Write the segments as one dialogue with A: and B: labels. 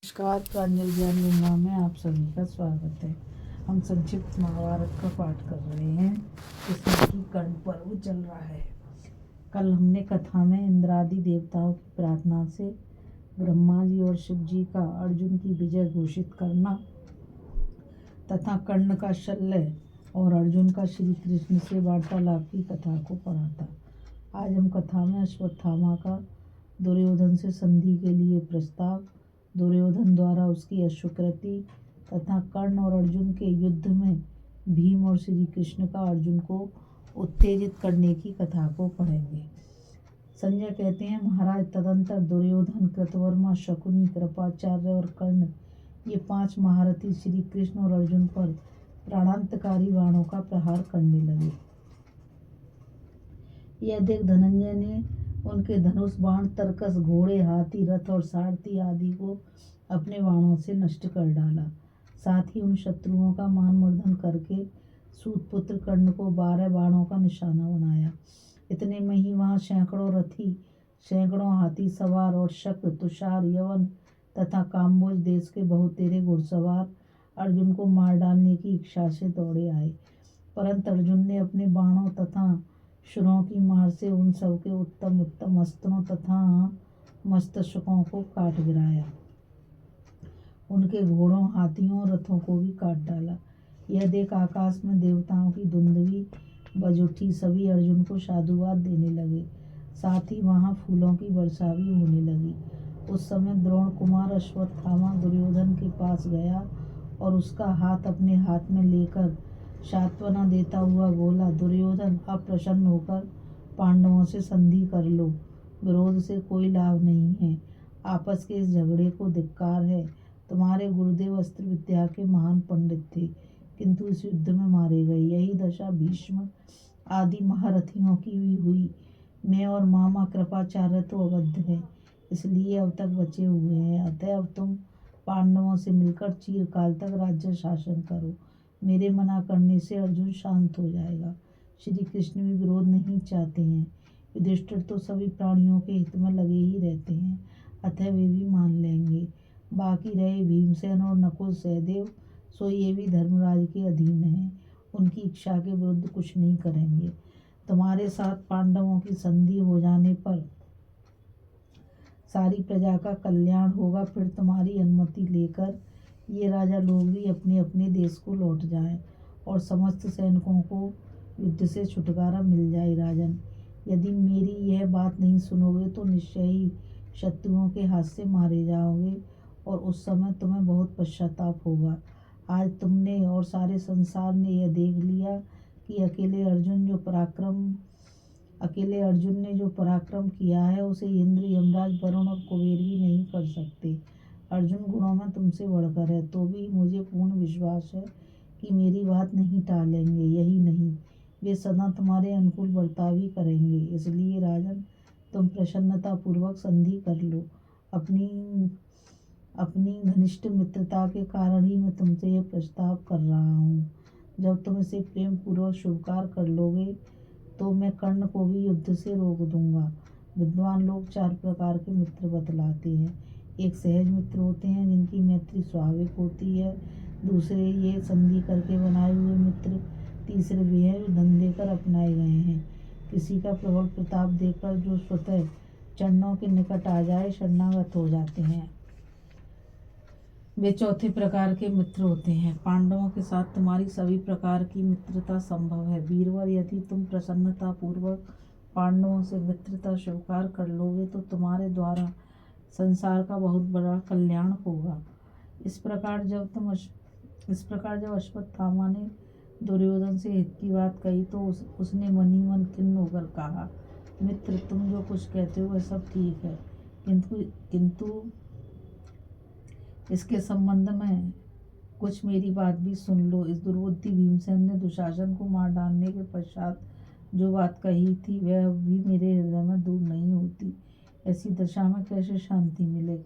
A: नमस्कार। प्रांजल ज्ञान गंगा में आप सभी का स्वागत है। हम संक्षिप्त महाभारत का पाठ कर रहे हैं जिसमें कि कर्ण पर्व चल रहा है। कल हमने कथा में इंद्रादि देवताओं की प्रार्थना से ब्रह्मा जी और शिव जी का अर्जुन की विजय घोषित करना तथा कर्ण का शल्य और अर्जुन का श्री कृष्ण से वार्तालाप की कथा को पढ़ा था। आज हम कथा में अश्वत्थामा का दुर्योधन से संधि के लिए प्रस्ताव, दुर्योधन द्वारा उसकी अश्वकृति तथा कर्ण और अर्जुन के युद्ध में भीम और श्री कृष्ण का अर्जुन को उत्तेजित करने की कथा को पढ़ेंगे। संजय कहते हैं, महाराज तदंतर दुर्योधन, कृतवर्मा, शकुनी, कृपाचार्य और कर्ण ये 5 महारथी श्री कृष्ण और अर्जुन पर प्राणांतकारी बाणों का प्रहार करने लगे। यह देख धनंजय ने उनके धनुष, बाण, तरकस, घोड़े, हाथी, रथ और सारथी आदि को अपने बाणों से नष्ट कर डाला। साथ ही उन शत्रुओं का मानमर्दन करके सूतपुत्र कर्ण को 12 बाणों का निशाना बनाया। इतने में ही वहां सैकड़ों रथी, सैकड़ों हाथी सवार और शक, तुषार, यवन तथा काम्बोज देश के बहुतेरे घुड़सवार अर्जुन को मार डालने की इच्छा से दौड़े आए। परंतु अर्जुन ने अपने बाणों तथा शुरों की मार से उन सबके उत्तम उत्तम अस्त्रों तथा मस्तकों को काट गिराया। उनके घोड़ों, हाथियों और रथों को भी काट डाला। यह देख आकाश में देवताओं की धुंधवी बज उठी। सभी अर्जुन को साधुवाद देने लगे। साथ ही वहां फूलों की वर्षा भी होने लगी। उस समय द्रोण कुमार अश्वत्थामा दुर्योधन के पास गया और उसका हाथ अपने हाथ में लेकर सांत्वना देता हुआ बोला, दुर्योधन, अब प्रसन्न होकर पांडवों से संधि कर लो। विरोध से कोई लाभ नहीं है। आपस के इस झगड़े को धिक्कार है। तुम्हारे गुरुदेव अस्त्र विद्या के महान पंडित थे, किंतु इस युद्ध में मारे गए। यही दशा भीष्म आदि महारथियों की भी हुई। मैं और मामा कृपाचार्य तो अवध हैं, इसलिए अब तक बचे हुए हैं। अतः अब तुम पांडवों से मिलकर चिरकाल तक राज्य शासन करो। मेरे मना करने से अर्जुन शांत हो जाएगा। श्री कृष्ण भी विरोध नहीं चाहते हैं। युधिष्ठिर तो सभी प्राणियों के हित में लगे ही रहते हैं, अतः वे भी मान लेंगे। बाकी रहे भीमसेन और नकुल सहदेव, सो ये भी धर्मराज के अधीन हैं। उनकी इच्छा के विरुद्ध कुछ नहीं करेंगे। तुम्हारे साथ पांडवों की संधि हो जाने पर सारी प्रजा का कल्याण होगा। फिर तुम्हारी अनुमति लेकर ये राजा लोग भी अपने अपने देश को लौट जाएं और समस्त सैनिकों को युद्ध से छुटकारा मिल जाए। राजन, यदि मेरी यह बात नहीं सुनोगे तो निश्चय ही शत्रुओं के हाथ से मारे जाओगे और उस समय तुम्हें बहुत पश्चाताप होगा। आज तुमने और सारे संसार ने यह देख लिया कि अकेले अर्जुन ने जो पराक्रम किया है उसे इंद्र, यमराज, वरुण और कुबेर भी नहीं कर सकते। अर्जुन गुणों में तुमसे बढ़कर है, तो भी मुझे पूर्ण विश्वास है कि मेरी बात नहीं टालेंगे। यही नहीं, वे सदा तुम्हारे अनुकूल बर्ताव ही करेंगे। इसलिए राजन, तुम प्रसन्नता पूर्वक संधि कर लो। अपनी घनिष्ठ मित्रता के कारण ही मैं तुमसे यह प्रस्ताव कर रहा हूँ। जब तुम इसे प्रेम पूर्वक स्वीकार कर लोगे तो मैं कर्ण को भी युद्ध से रोक दूंगा। विद्वान लोग 4 प्रकार के मित्र बतलाते हैं। एक सहज मित्र होते हैं जिनकी मैत्री स्वाभाविक होती है। दूसरे ये संधि करके बनाए हुए मित्र। तीसरे वे हैं जो धन देकर अपनाए गए हैं। किसी का प्रबल प्रताप देखकर जो स्वतः चरणों के निकट आ जाए शरणागत हो जाते हैं, वे चौथे प्रकार के मित्र होते हैं। पांडवों के साथ तुम्हारी सभी प्रकार की मित्रता संभव है। वीरवर, यदि तुम प्रसन्नता पूर्वक पांडवों से मित्रता स्वीकार कर लोगे तो तुम्हारे द्वारा संसार का बहुत बड़ा कल्याण होगा। इस प्रकार जब अश्वत्थामा ने दुर्योधन से हित की बात कही तो उसने मन ही मन खिन्न होकर कहा, मित्र, तुम जो कुछ कहते हो वह सब ठीक है, किंतु इसके संबंध में कुछ मेरी बात भी सुन लो। इस दुर्बुद्धि भीमसेन ने दुशासन को मार डालने के पश्चात जो बात कही थी वह अब भी मेरे हृदय में दूर नहीं होती। ऐसी दशा में कैसे शांति मिले?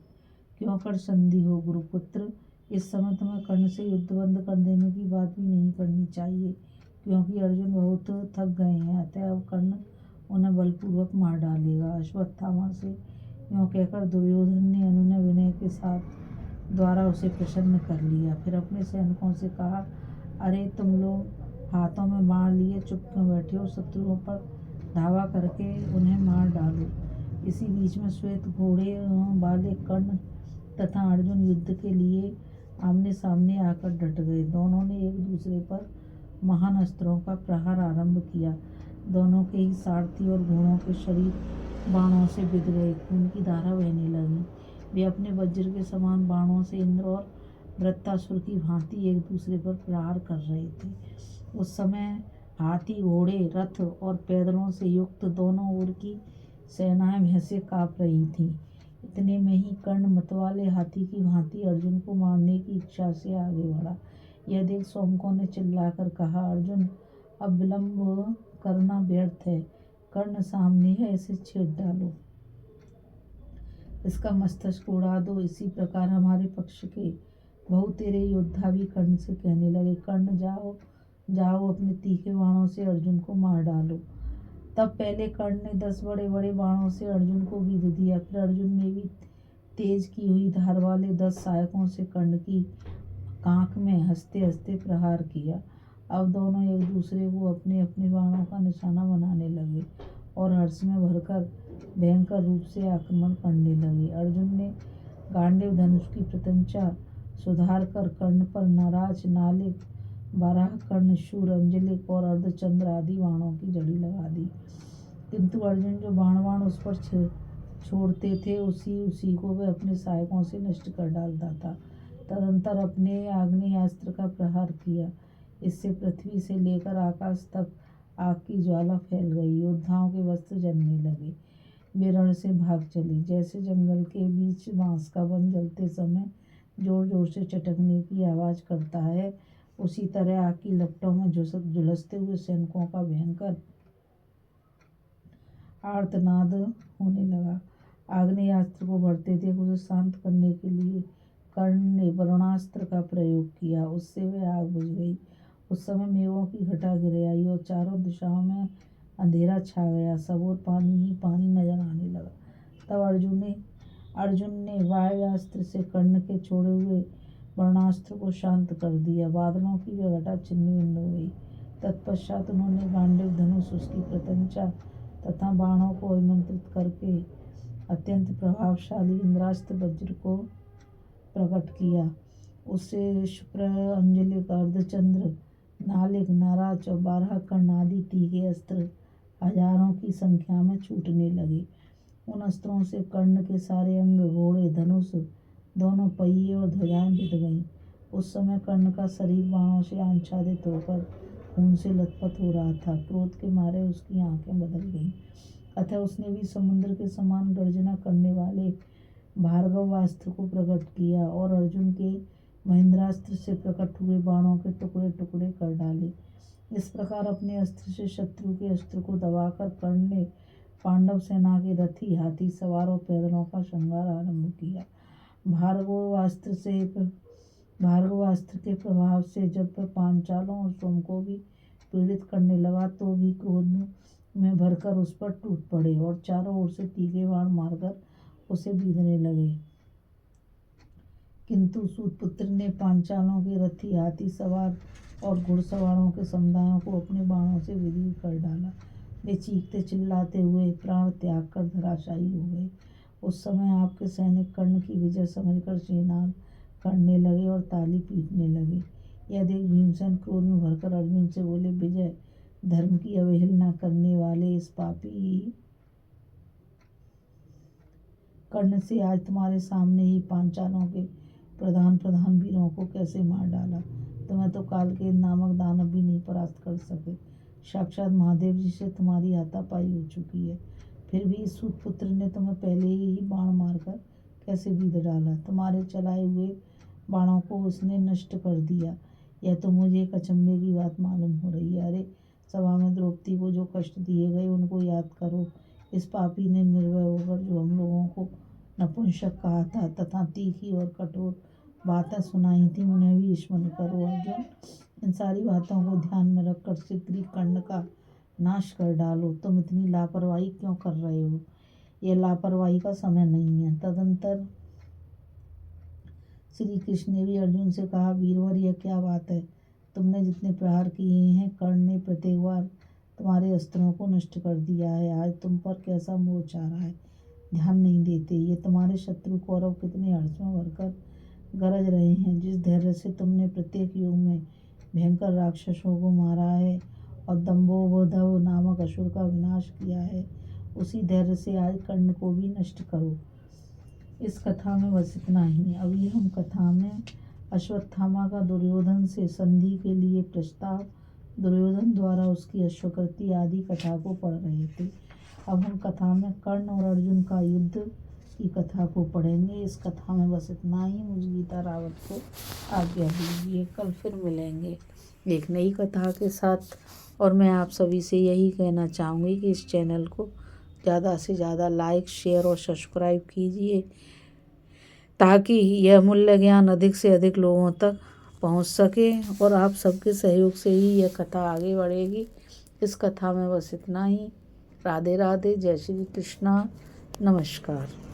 A: क्यों कर संधि हो? गुरुपुत्र, इस समय तुम्हें कर्ण से युद्ध बंद कर देने की बात भी नहीं करनी चाहिए, क्योंकि अर्जुन बहुत थक गए हैं। अतः अब कर्ण उन्हें बलपूर्वक मार डालेगा। अश्वत्थामा से यूँ कहकर दुर्योधन ने अनुनय विनय के साथ द्वारा उसे प्रसन्न कर लिया। फिर अपने सैनिकों से कहा, अरे तुम लोग हाथों में बाण लिए चुप क्यों बैठे हो? शत्रुओं पर धावा करके उन्हें मार डालो। इसी बीच में श्वेत घोड़े वाले कर्ण तथा अर्जुन युद्ध के लिए आमने सामने आकर डट गए। दोनों ने एक दूसरे पर महान अस्त्रों का प्रहार आरंभ किया। दोनों के ही सारथी और घोड़ों के शरीर बाणों से बिध गए, खून की धारा बहने लगी। वे अपने वज्र के समान बाणों से इंद्र और वृत्तासुर की भांति एक दूसरे पर प्रहार कर रहे थे। उस समय हाथी, घोड़े, रथ और पैदलों से युक्त दोनों ओर की सेनाएं भय से काँप रही थीं। इतने में ही कर्ण मतवाले हाथी की भांति अर्जुन को मारने की इच्छा से आगे बढ़ा। यह देख सौनकों ने चिल्लाकर कहा, अर्जुन, अब विलंब करना व्यर्थ है। कर्ण सामने है, इसे छेड़ डालो, इसका मस्तक उड़ा दो। इसी प्रकार हमारे पक्ष के बहुतेरे योद्धा भी कर्ण से कहने लगे, कर्ण जाओ जाओ, अपने तीखे बाणों से अर्जुन को मार डालो। तब पहले कर्ण ने 10 बड़े बड़े बाणों से अर्जुन को बीध दिया। फिर अर्जुन ने भी तेज की हुई धार वाले 10 सहायकों से कर्ण की कांख में हंसते हंसते प्रहार किया। अब दोनों एक दूसरे को अपने अपने बाणों का निशाना बनाने लगे और हर्ष में भरकर भयंकर रूप से आक्रमण करने लगे। अर्जुन ने गांडीव धनुष की प्रत्यंचा सुधार कर कर्ण पर नाराज, नालिक, बारह कर्ण, शूर, अंजलिक और अर्धचंद्र आदि बाणों की जड़ी लगा दी। किंतु अर्जुन जो बाण उस पर छोड़ते थे, उसी को वह अपने सहायकों से नष्ट कर डालता था। तदंतर अपने आग्नेयास्त्र का प्रहार किया। इससे पृथ्वी से लेकर आकाश तक आग की ज्वाला फैल गई। योद्धाओं के वस्त्र जलने लगे। वे रण से भाग चले। जैसे जंगल के बीच बांस का वन जलते समय जोर जोर से चटकने की आवाज़ करता है, उसी तरह आग की लपटों में झुलसते हुए सैनिकों का भयंकर आर्तनाद होने लगा। आग्नेयास्त्र को बढ़ते देख उसे शांत करने के लिए कर्ण ने वरुणास्त्र का प्रयोग किया। उससे वह आग बुझ गई। उस समय मेघों की घटा गिर आई और चारों दिशाओं में अंधेरा छा गया। सब ओर पानी ही पानी नजर आने लगा। तब अर्जुन ने वायुयास्त्र से कर्ण के छोड़े हुए वरुणास्त्र को शांत कर दिया। बादलों की वह घटा छिन्न भिन्न हो गई। तत्पश्चात उन्होंने गांडीव धनुष, उसकी प्रत्यंचा तथा बाणों को अभिमंत्रित करके अत्यंत प्रभावशाली इंद्रास्त्र वज्र को प्रकट किया। उससे शुक्र, अंजलिक, अर्धचंद्र, नालिक, नाराज और 12 कर्ण आदि तीखे अस्त्र हजारों की संख्या में छूटने लगे। उन अस्त्रों से कर्ण के सारे अंग, घोड़े, धनुष, दोनों पहिए और ध्वजाएं बिध गईं। उस समय कर्ण का शरीर बाणों से आच्छादित होकर खून से लथपथ हो रहा था। क्रोध के मारे उसकी आंखें बदल गईं। अतः उसने भी समुद्र के समान गर्जना करने वाले भार्गवास्त्र को प्रकट किया और अर्जुन के महेंद्रास्त्र से प्रकट हुए बाणों के टुकड़े टुकड़े कर डाले। इस प्रकार अपने अस्त्र से शत्रु के अस्त्र को दबाकर कर्ण ने पांडव सेना के रथी, हाथी सवार और पैदलों का संहार आरंभ किया। भार्गवास्त्र के प्रभाव से जब वह पांचालों और स्वयं को भी पीड़ित करने लगा, तो भी क्रोध में भरकर उस पर टूट पड़े और चारों ओर से तीखे बाण मारकर उसे बीधने लगे। किंतु सूतपुत्र ने पांचालों के रथी, हाथी सवार और घुड़सवारों के समुदायों को अपने बाणों से विदीर्ण कर डाला। वे चीखते चिल्लाते हुए प्राण त्याग कर धराशायी हो गए। उस समय आपके सैनिक कर्ण की विजय समझकर श्रीनाद करने लगे और ताली पीटने लगे। यह देख भीमसेन क्रोध में भरकर अर्जुन से बोले, विजय, धर्म की अवहेलना करने वाले इस पापी कर्ण से आज तुम्हारे सामने ही पांचालों के प्रधान वीरों को कैसे मार डाला। तुम्हें तो कालकेन नामक दानव भी नहीं परास्त कर सके। साक्षात महादेव जी से तुम्हारी हाथापाई हो चुकी है। फिर भी इस सूतपुत्र ने तुम्हें पहले ही बाण मारकर कैसे बीध डाला। तुम्हारे चलाए हुए बाणों को उसने नष्ट कर दिया। यह तो मुझे एक अचंभे की बात मालूम हो रही है। अरे, सभा में द्रौपदी को जो कष्ट दिए गए उनको याद करो। इस पापी ने निर्भय होकर जो हम लोगों को नपुंसक कहा था तथा तीखी और कठोर बातें सुनाई थी, उन्हें भी स्मरण करो। अर्जुन, इन सारी बातों को ध्यान में रखकर शीघ्र ही कर्ण का नाश कर डालो। तुम इतनी लापरवाही क्यों कर रहे हो? यह लापरवाही का समय नहीं है। तदंतर श्री कृष्ण ने भी अर्जुन से कहा, वीरवर यह क्या बात है? तुमने जितने प्रहार किए हैं कर्ण ने प्रत्येक बार तुम्हारे अस्त्रों को नष्ट कर दिया है। आज तुम पर कैसा मोह छा रहा है, ध्यान नहीं देते। ये तुम्हारे शत्रु कौरव कितने हर्ष में भरकर गरज रहे हैं। जिस धैर्य से तुमने प्रत्येक युग में भयंकर राक्षसों को मारा है और दंभोदभ नामक असुर का विनाश किया है, उसी धैर्य से आज कर्ण को भी नष्ट करो। इस कथा में बस इतना ही। अभी हम कथा में अश्वत्थामा का दुर्योधन से संधि के लिए प्रस्ताव, दुर्योधन द्वारा उसकी अश्वकृति आदि कथा को पढ़ रहे थे। अब हम कथा में कर्ण और अर्जुन का युद्ध की कथा को पढ़ेंगे। इस कथा में बस इतना ही। मुझे गीता रावत को आज्ञा दीजिए। कल फिर मिलेंगे एक नई कथा के साथ। और मैं आप सभी से यही कहना चाहूँगी कि इस चैनल को ज़्यादा से ज़्यादा लाइक, शेयर और सब्सक्राइब कीजिए, ताकि यह मूल्य ज्ञान अधिक से अधिक लोगों तक पहुंच सके। और आप सबके सहयोग से ही यह कथा आगे बढ़ेगी। इस कथा में बस इतना ही। राधे राधे, जय श्री कृष्णा, नमस्कार।